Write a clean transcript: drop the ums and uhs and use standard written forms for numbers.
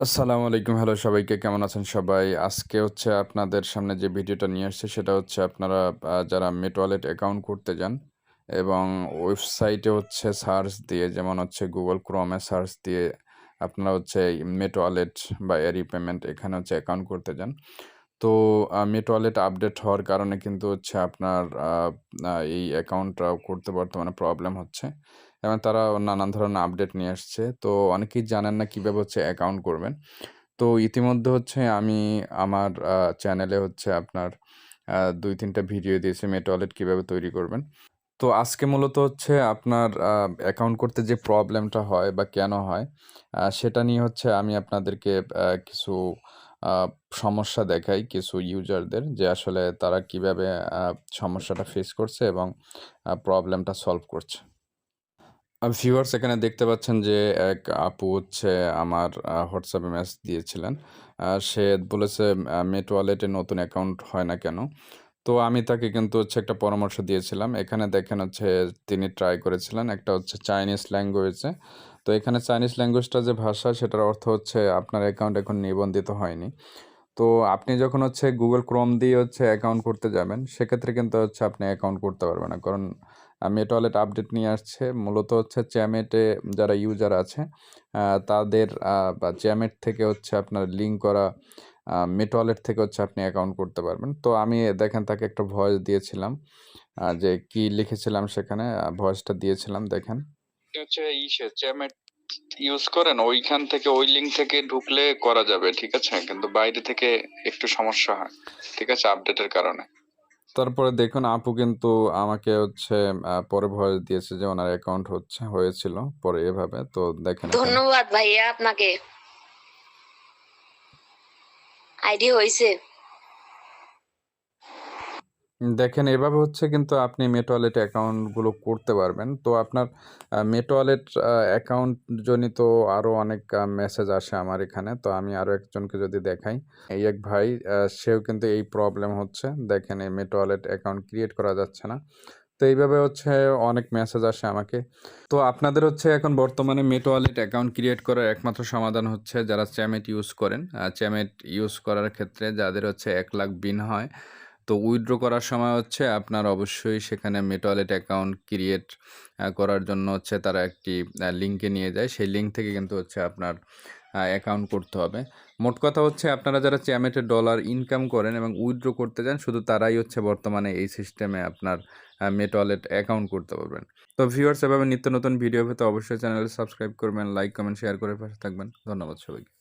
আসসালামু আলাইকুম। হ্যালো সবাইকে, কেমন আছেন সবাই? আজকে হচ্ছে আপনাদের সামনে যে ভিডিওটা নিয়ে আসছি সেটা হচ্ছে আপনারা যারা মেট ওয়ালেট অ্যাকাউন্ট করতে যান এবং ওয়েবসাইটে হচ্ছে সার্চ দিয়ে, যেমন হচ্ছে Google Chrome এ সার্চ দিয়ে আপনারা হচ্ছে মেট ওয়ালেট বা এয়ারি পেমেন্ট এখানে হচ্ছে অ্যাকাউন্ট করতে যান। তো মেট ওয়ালেট আপডেট হওয়ার কারণে কিন্তু হচ্ছে আপনার আ আ এই অ্যাকাউন্টটাও করতে বর্তমানে প্রবলেম হচ্ছে এবং তারা নানান ধরনের আপডেট নিয়ে আসছে। তো অনেকেই জানেন না কিভাবে হচ্ছে অ্যাকাউন্ট করবেন। তো ইতিমধ্যে হচ্ছে আমি আমার চ্যানেলে হচ্ছে আপনার ২-৩ টা ভিডিও দিয়েছি মেট ওয়ালেট কিভাবে তৈরি করবেন। তো আজকে মূলত হচ্ছে আপনার অ্যাকাউন্ট করতে যে প্রবলেমটা হয় বা কেন হয়, সেটা নিয়ে হচ্ছে আমি আপনাদেরকে কিছু আ সমস্যা দেখাই কিছু ইউজারদের, যে আসলে তারা কিভাবে আ সমস্যাটা ফেস করছে এবং প্রবলেমটা সলভ করছে। ভিউয়ার্স, এখানে দেখতে পাচ্ছেন যে এক আপু হচ্ছে আমার WhatsApp এ মেসেজ দিয়েছিলেন। সে বলেছে মেট ওয়ালেটে নতুন অ্যাকাউন্ট হয় না কেন? তো আমি তাকে কিন্তু হচ্ছে একটা পরামর্শ দিয়েছিলাম। এখানে দেখেন হচ্ছে তিনি ট্রাই করেছিলেন। একটা হচ্ছে চাইনিজ ল্যাঙ্গুয়েজে। তো এখানে চাইনিজ ল্যাঙ্গুয়েজটা যে ভাষা, সেটার অর্থ হচ্ছে আপনার অ্যাকাউন্ট এখন নিবন্ধিত হয়নি। তো আপনি যখন হচ্ছে Google Chrome দিয়ে হচ্ছে অ্যাকাউন্ট করতে যাবেন, সেক্ষেত্রে কিন্তু হচ্ছে আপনি অ্যাকাউন্ট করতে পারবেন না। কারণ মেট ওয়ালেট আপডেট নিয়ে আসছে। মূলত হচ্ছে চ্যামেটে যারা ইউজার আছে, তাদের বা চ্যামেট থেকে হচ্ছে আপনার লিঙ্ক করা মেট ওয়ালেট থেকে হচ্ছে আপনি অ্যাকাউন্ট করতে পারবেন। তো আমি দেখেন তাকে একটা ভয়েস দিয়েছিলাম। যে কি লিখেছিলাম সেখানে ভয়েসটা দিয়েছিলাম দেখেন। হচ্ছে চ্যামেট ইউজ করেন, ওইখান থেকে ওই লিঙ্ক থেকে ঢুকলে করা যাবে, ঠিক আছে? কিন্তু বাইরে থেকে একটু সমস্যা হয়, ঠিক আছে? আপডেটের কারণে। তারপরে দেখুন আপু কিন্তু আমাকে হচ্ছে পরে ভয়েস দিয়েছে যে ওনার অ্যাকাউন্ট হয়েছিল পরে এভাবে। তো দেখেন এখানে। ধন্যবাদ ভাইয়া আপনাকে। আইডি হইছে। দেখেন এভাবে হচ্ছে কিন্তু আপনি মেট ওয়ালেট অ্যাকাউন্টগুলো করতে পারবেন। তো আপনার মেট ওয়ালেট অ্যাকাউন্ট জনিত আরো অনেক মেসেজ আসে আমার এখানে। তো আমি আরো একজনকে যদি দেখাই, এই এক ভাই, সেও কিন্তু এই প্রবলেম হচ্ছে। দেখেন এই মেট ওয়ালেট অ্যাকাউন্ট ক্রিয়েট করা যাচ্ছে না। তো এইভাবে হচ্ছে অনেক মেসেজ আসে আমাকে। তো আপনাদের হচ্ছে এখন বর্তমানে মেট ওয়ালেট অ্যাকাউন্ট ক্রিয়েট করার একমাত্র সমাধান হচ্ছে যারা চ্যামেট ইউজ করেন। চ্যামেট ইউজ করার ক্ষেত্রে যাদের হচ্ছে ১,০০,০০০ বিন হয়, তো উইথড্র করার সময় হচ্ছে আপনার অবশ্যই সেখানে মেট ওয়ালেট অ্যাকাউন্ট ক্রিয়েট করার জন্য হচ্ছে তারা একটি লিঙ্কে নিয়ে যায়। সেই লিঙ্ক থেকে কিন্তু হচ্ছে আপনার অ্যাকাউন্ট করতে হবে। মোট কথা হচ্ছে আপনারা যারা চ্যামেটে ডলার ইনকাম করেন এবং উইথড্র করতে চান, শুধু তারাই হচ্ছে বর্তমানে এই সিস্টেমে আপনার মেট ওয়ালেট অ্যাকাউন্ট করতে পারবেন। তো ভিউয়ার্স, এভাবে নিত্য নতুন ভিডিও পেতে অবশ্যই চ্যানেলে সাবস্ক্রাইব করবেন, লাইক, কমেন্ট, শেয়ার করে পাশে থাকবেন। ধন্যবাদ সবাইকে।